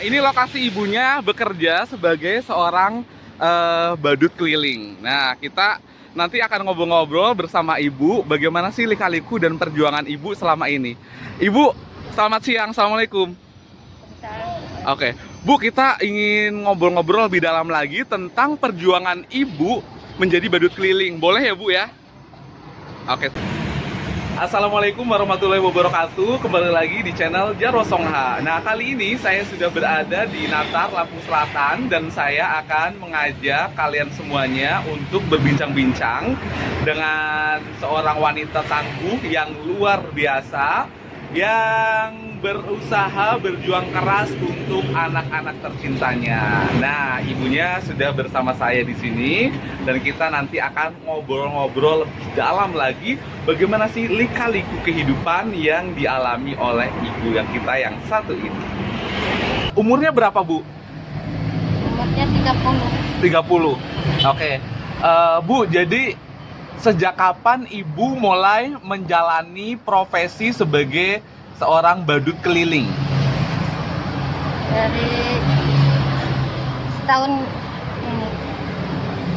ini lokasi ibunya bekerja sebagai seorang badut keliling. Nah, kita nanti akan ngobrol-ngobrol bersama ibu bagaimana sih lika-liku dan perjuangan ibu selama ini. Ibu, selamat siang. Assalamualaikum. Oke, Bu, kita ingin ngobrol-ngobrol lebih dalam lagi tentang perjuangan ibu menjadi badut keliling. Boleh ya, Bu ya? Oke. Assalamualaikum warahmatullahi wabarakatuh. Kembali lagi di channel Jarwo Songha. Nah, kali ini saya sudah berada di Natar, Lampung Selatan, dan saya akan mengajak kalian semuanya untuk berbincang-bincang dengan seorang wanita tangguh yang luar biasa, yang berusaha berjuang keras untuk anak-anak tercintanya. Nah, ibunya sudah bersama saya di sini dan kita nanti akan ngobrol-ngobrol lebih dalam lagi bagaimana sih lika-liku kehidupan yang dialami oleh ibu yang kita yang satu ini. Umurnya berapa, Bu? Umurnya 30. 30. Oke. Bu, jadi sejak kapan ibu mulai menjalani profesi sebagai seorang badut keliling? Dari setahun ini.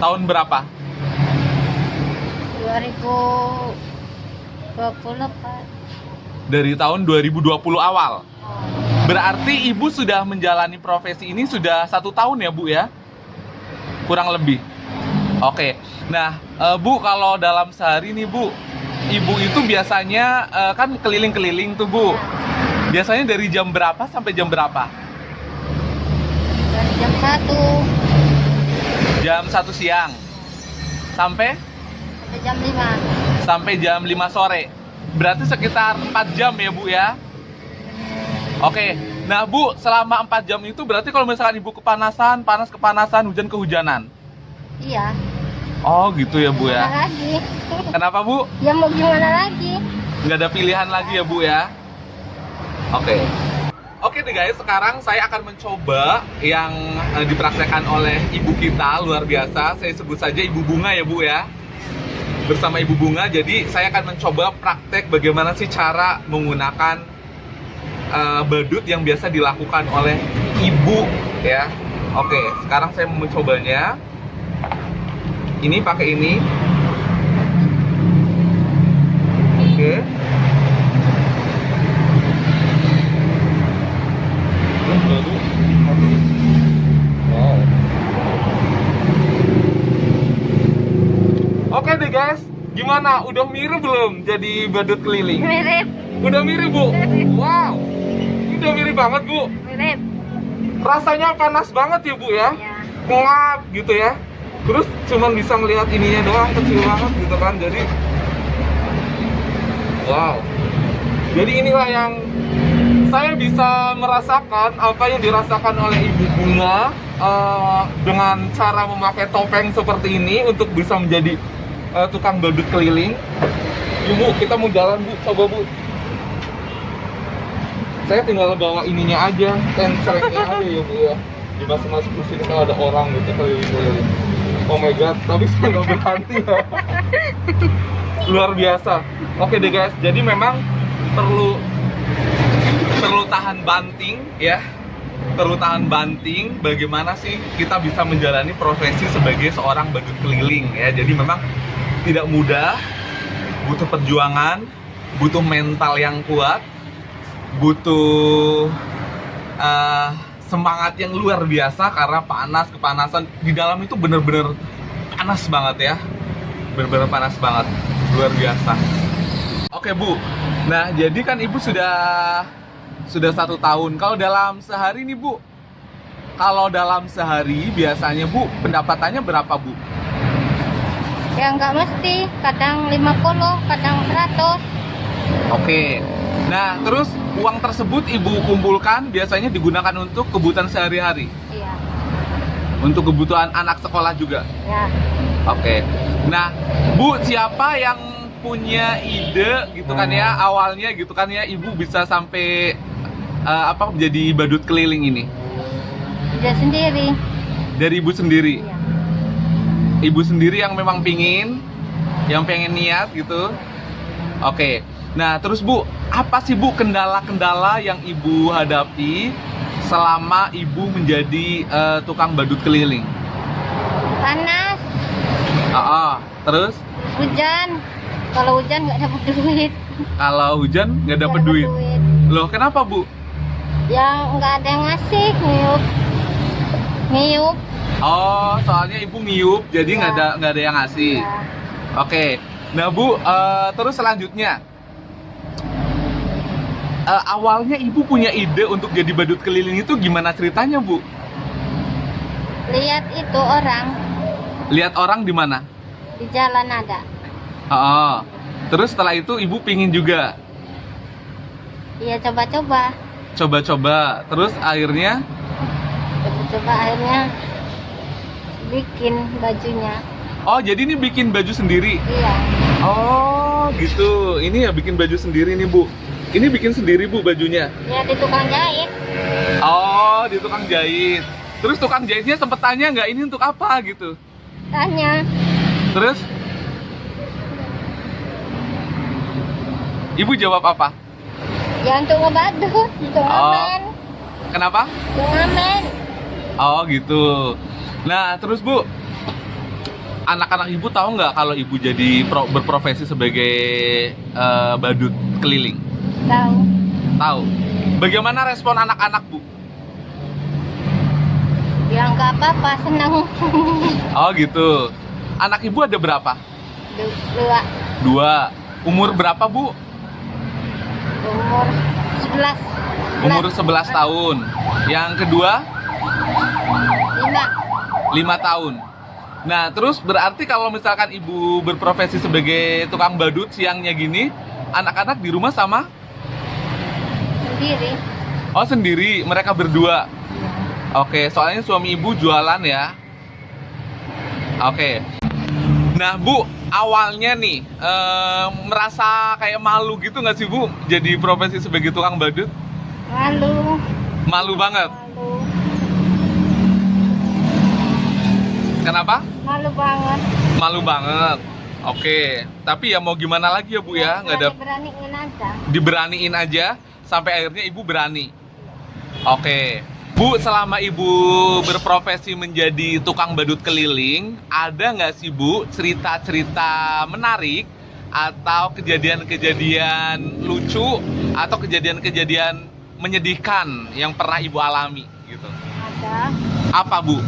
Tahun berapa? 2020, Pak. Dari tahun 2020 awal. Oh. Berarti ibu sudah menjalani profesi ini sudah 1 tahun ya, Bu ya? Kurang lebih. Oke. Nah, Bu, kalau dalam sehari nih, Bu, ibu itu biasanya kan keliling-keliling tuh, Bu. Biasanya dari jam berapa sampai jam berapa? Dari jam 1 Jam 1 siang. Sampai sampai jam 5. sampai jam 5 sore. Berarti sekitar 4 jam ya, Bu ya? Oke. Nah, Bu, selama 4 jam itu berarti kalau misalkan ibu kepanasan, panas-kepanasan, hujan-kehujanan. Iya. Oh, gitu ya, Bu ya? Gimana lagi? Kenapa, Bu? Ya mau gimana lagi? Nggak ada pilihan lagi ya, Bu ya? Oke. Oke deh guys, sekarang saya akan mencoba yang dipraktekkan oleh ibu kita, luar biasa. Saya sebut saja Ibu Bunga ya, Bu ya. Bersama Ibu Bunga, jadi saya akan mencoba praktek bagaimana sih cara menggunakan badut yang biasa dilakukan oleh ibu ya. Oke, sekarang saya mau mencobanya. Ini pakai ini. Oke. Wow. Oke deh guys, gimana? Udah mirip belum jadi badut keliling? Mirip. Udah mirip, Bu? Wow. Ini udah mirip banget, Bu. Mirip. Rasanya panas banget ya, Bu ya? Ya. Ngap gitu ya. Terus cuman bisa ngelihat ininya doang, kecil banget gitu kan. Jadi wow. Jadi inilah yang saya bisa merasakan apa yang dirasakan oleh Ibu Bunga dengan cara memakai topeng seperti ini untuk bisa menjadi tukang badut keliling. Ibu, kita mau jalan, Bu. Coba, Bu. Saya tinggal bawa ininya aja, tencernya aja ya, Bu ya. Di masing-masing kursi kita ada orang gitu keliling-keliling. Oh my god, tapi saya nggak berhenti ya. Luar biasa. Oke deh guys, jadi memang perlu tahan banting ya. Perlu tahan banting bagaimana sih kita bisa menjalani profesi sebagai seorang badut keliling ya. Jadi memang tidak mudah, butuh perjuangan, butuh mental yang kuat, butuh semangat yang luar biasa karena panas, kepanasan di dalam itu bener-bener panas banget ya, bener-bener panas banget, luar biasa. Oke, Bu, nah jadi kan ibu sudah 1 tahun. Kalau dalam sehari nih, Bu, kalau dalam sehari biasanya, Bu, pendapatannya berapa, Bu? Ya nggak mesti, kadang 50, kadang 100. Oke. Nah, terus uang tersebut ibu kumpulkan biasanya digunakan untuk kebutuhan sehari-hari? Iya. Untuk kebutuhan anak sekolah juga? Ya. Oke. Nah, Bu, siapa yang punya ide gitu kan ya, awalnya gitu kan ya, ibu bisa sampai menjadi badut keliling ini? Dia sendiri. Dari ibu sendiri? Iya. Ibu sendiri yang memang pengen niat gitu? Oke. Nah, terus Bu, apa sih Bu kendala-kendala yang Ibu hadapi selama ibu menjadi tukang badut keliling? Panas, Terus hujan. Kalau hujan nggak dapat duit. kalau hujan nggak dapat Nggak duit. Loh, kenapa Bu? Yang nggak ada yang ngasih, ngiyup. Ngiyup. Oh, soalnya ibu ngiyup, jadi Iya. nggak ada yang ngasih. Ya. Oke, nah Bu, terus selanjutnya, awalnya ibu punya ide untuk jadi badut keliling itu gimana ceritanya Bu? Lihat itu orang Lihat orang di mana? di jalan ada. Terus setelah itu ibu pingin juga, Iya, coba-coba. coba-coba, terus akhirnya, Coba-coba akhirnya bikin bajunya. oh jadi ini bikin baju sendiri? Iya. Oh gitu, ini ya bikin baju sendiri nih Bu. Ini bikin sendiri Bu bajunya? Ya di tukang jahit. Oh, di tukang jahit. Terus tukang jahitnya sempet tanya nggak ini untuk apa gitu? Tanya. Terus ibu jawab apa? Ya untuk ngebadut, untuk ngamen. Kenapa? Untuk ngamen. Oh gitu. Nah terus Bu, anak-anak ibu tahu nggak kalau ibu jadi berprofesi sebagai badut keliling? Tahu. Tahu. Bagaimana respon anak-anak Bu? Ya nggak apa-apa, senang. Oh gitu. Anak ibu ada berapa? Dua. 2. Umur berapa Bu? Umur 11. Umur 11 tahun. Yang kedua 5. 5 tahun. Nah, terus berarti kalau misalkan ibu berprofesi sebagai tukang badut siangnya gini, anak-anak di rumah sama? Sendiri. Oh, sendiri, mereka berdua. Oke, soalnya suami ibu jualan ya. Oke. Nah, Bu, awalnya nih merasa kayak malu gitu nggak sih Bu jadi profesi sebagai tukang badut? Malu. Malu banget. Malu. Kenapa? Malu banget. Malu banget. Oke, tapi ya mau gimana lagi ya Bu ya, nggak ada, Beraniin aja. diberaniin aja sampai akhirnya ibu berani. Oke, Bu, selama ibu berprofesi menjadi tukang badut keliling, ada nggak sih Bu cerita-cerita menarik atau kejadian-kejadian lucu atau kejadian-kejadian menyedihkan yang pernah ibu alami gitu? Ada. Apa Bu?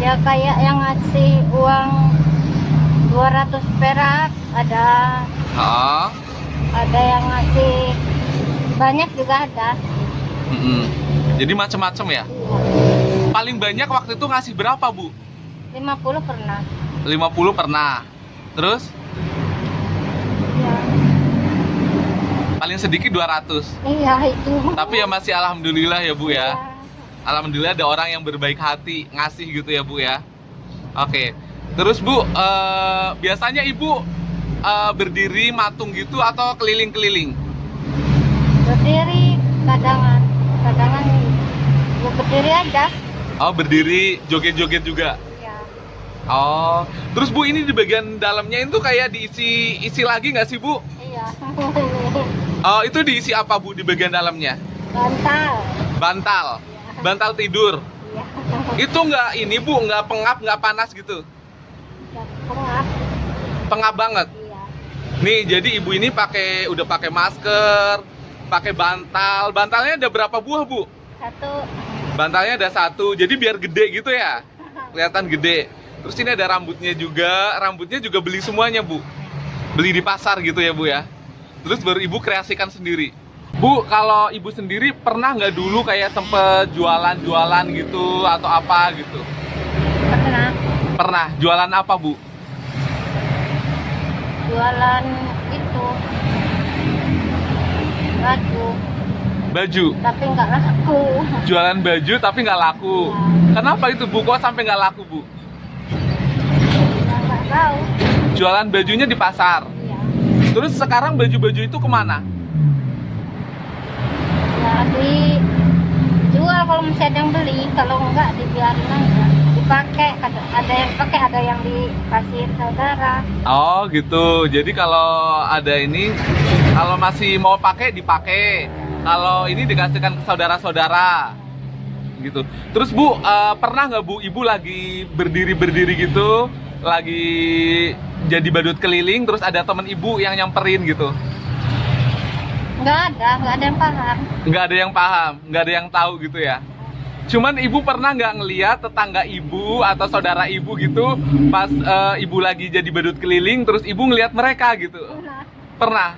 Ya kayak yang ngasih uang 200 perak, ada Oh, yang ngasih banyak juga ada. Jadi macam-macam ya. Paling banyak waktu itu ngasih berapa Bu? 50 pernah. 50 pernah. Terus Ya. paling sedikit 200. Iya itu. Tapi ya masih alhamdulillah ya Bu ya. Ya. Alhamdulillah ada orang yang berbaik hati ngasih gitu ya Bu ya. Oke. Terus Bu, biasanya Ibu berdiri matung gitu atau keliling-keliling? Berdiri kadangan ya berdiri aja. Oh, berdiri joget-joget juga. Ya. Oh, terus Bu ini di bagian dalamnya itu kayak diisi lagi nggak sih Bu? Iya. Oh, itu diisi apa Bu di bagian dalamnya? Bantal. Bantal. Ya. Bantal tidur. Iya. Itu nggak ini Bu, nggak pengap, nggak panas gitu? Ya, pengap. Pengap banget. Iya. Nih, jadi ibu ini udah pakai masker, pakai bantal. Bantalnya ada berapa buah Bu? 1. Bantalnya ada 1, jadi biar gede gitu ya, kelihatan gede. Terus ini ada rambutnya juga beli semuanya Bu, beli di pasar gitu ya Bu ya. Terus baru ibu kreasikan sendiri. Bu, kalau ibu sendiri pernah nggak dulu kayak sempet jualan-jualan gitu atau apa gitu? Pernah. Pernah, jualan apa Bu? Jualan itu baju, Baju. tapi nggak laku. Jualan baju tapi nggak laku. Kenapa itu Bu, kok sampai nggak laku Bu? Ya, nggak tahu. Jualan bajunya di pasar. Iya. Terus sekarang baju-baju itu kemana? Ya dijual kalau masih ada yang beli, kalau enggak dibiarin aja. Dipakai, ada yang pakai, ada yang dikasih saudara. Oh gitu. Jadi kalau ada ini, kalau masih mau pakai dipakai. Kalau ini dikasihkan ke saudara-saudara gitu. Terus Bu, pernah nggak Bu, Ibu lagi berdiri gitu, lagi jadi badut keliling, terus ada temen Ibu yang nyamperin gitu? Nggak ada yang paham. Nggak ada yang paham, nggak ada yang tahu gitu ya. Cuman Ibu pernah nggak ngeliat tetangga Ibu atau saudara Ibu gitu, pas Ibu lagi jadi badut keliling, terus Ibu ngeliat mereka gitu? Pernah. Pernah?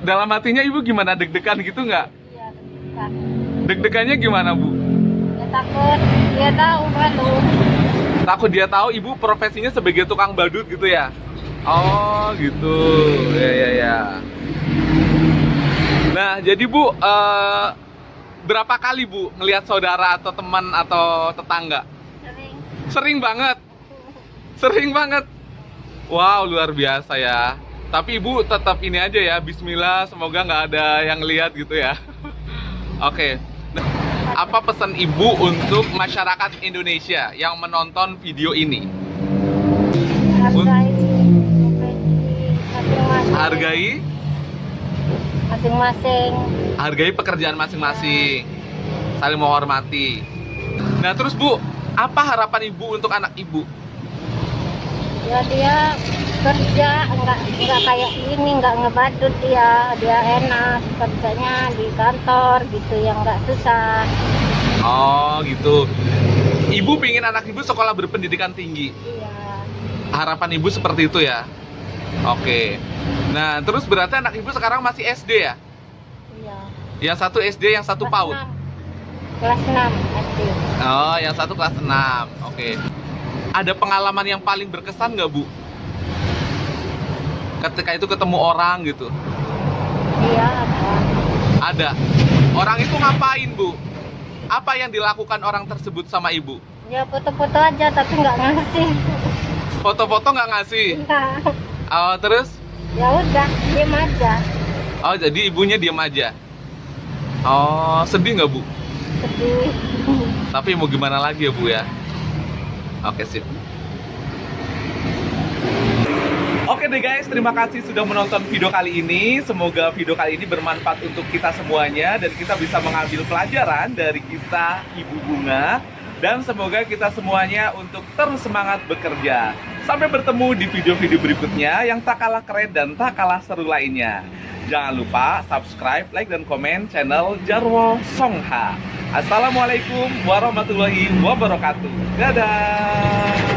Dalam hatinya Ibu gimana, deg-degan gitu nggak? Iya, deg-degan. Deg-degannya gimana Bu? Ya takut dia tahu malu. Takut dia tahu Ibu profesinya sebagai tukang badut gitu ya? Oh gitu, ya. Nah jadi Bu, berapa kali Bu ngelihat saudara atau teman atau tetangga? Sering. Sering banget, sering banget. Wow, luar biasa ya. Tapi Ibu tetap ini aja ya, bismillah, semoga nggak ada yang lihat gitu ya. Oke. Nah, apa pesan Ibu untuk masyarakat Indonesia yang menonton video ini? Hargai profesi masing-masing. Hargai pekerjaan masing-masing. Saling menghormati. Nah, terus Bu, apa harapan Ibu untuk anak Ibu? Ya dia kerja enggak kayak ini, enggak ngebadut, dia enak kerjanya di kantor gitu yang enggak susah. Oh, gitu. Ibu pingin anak Ibu sekolah berpendidikan tinggi. Iya. Harapan Ibu seperti itu ya? Oke. Nah, terus berarti anak Ibu sekarang masih SD ya? Iya. Yang satu SD, yang satu PAUD? Kelas 6 SD. Oh, yang satu kelas 6. Oke. Ada pengalaman yang paling berkesan nggak Bu? Ketika itu ketemu orang gitu? Iya, ada. Ada. Orang itu ngapain Bu? Apa yang dilakukan orang tersebut sama Ibu? Ya foto-foto aja tapi nggak ngasih. Foto-foto nggak ngasih? Nah, Oh, terus? ya udah, diem aja. Oh, jadi ibunya diam aja? Oh, sedih nggak Bu? Sedih. Tapi mau gimana lagi ya Bu ya? Oke, sip. Oke deh guys, terima kasih sudah menonton video kali ini. Semoga video kali ini bermanfaat untuk kita semuanya dan kita bisa mengambil pelajaran dari kisah Ibu Bunga. Dan semoga kita semuanya untuk terus semangat bekerja. Sampai bertemu di video-video berikutnya yang tak kalah keren dan tak kalah seru lainnya. Jangan lupa subscribe, like, dan komen channel Jarwo Songha. Assalamualaikum warahmatullahi wabarakatuh. Dadah.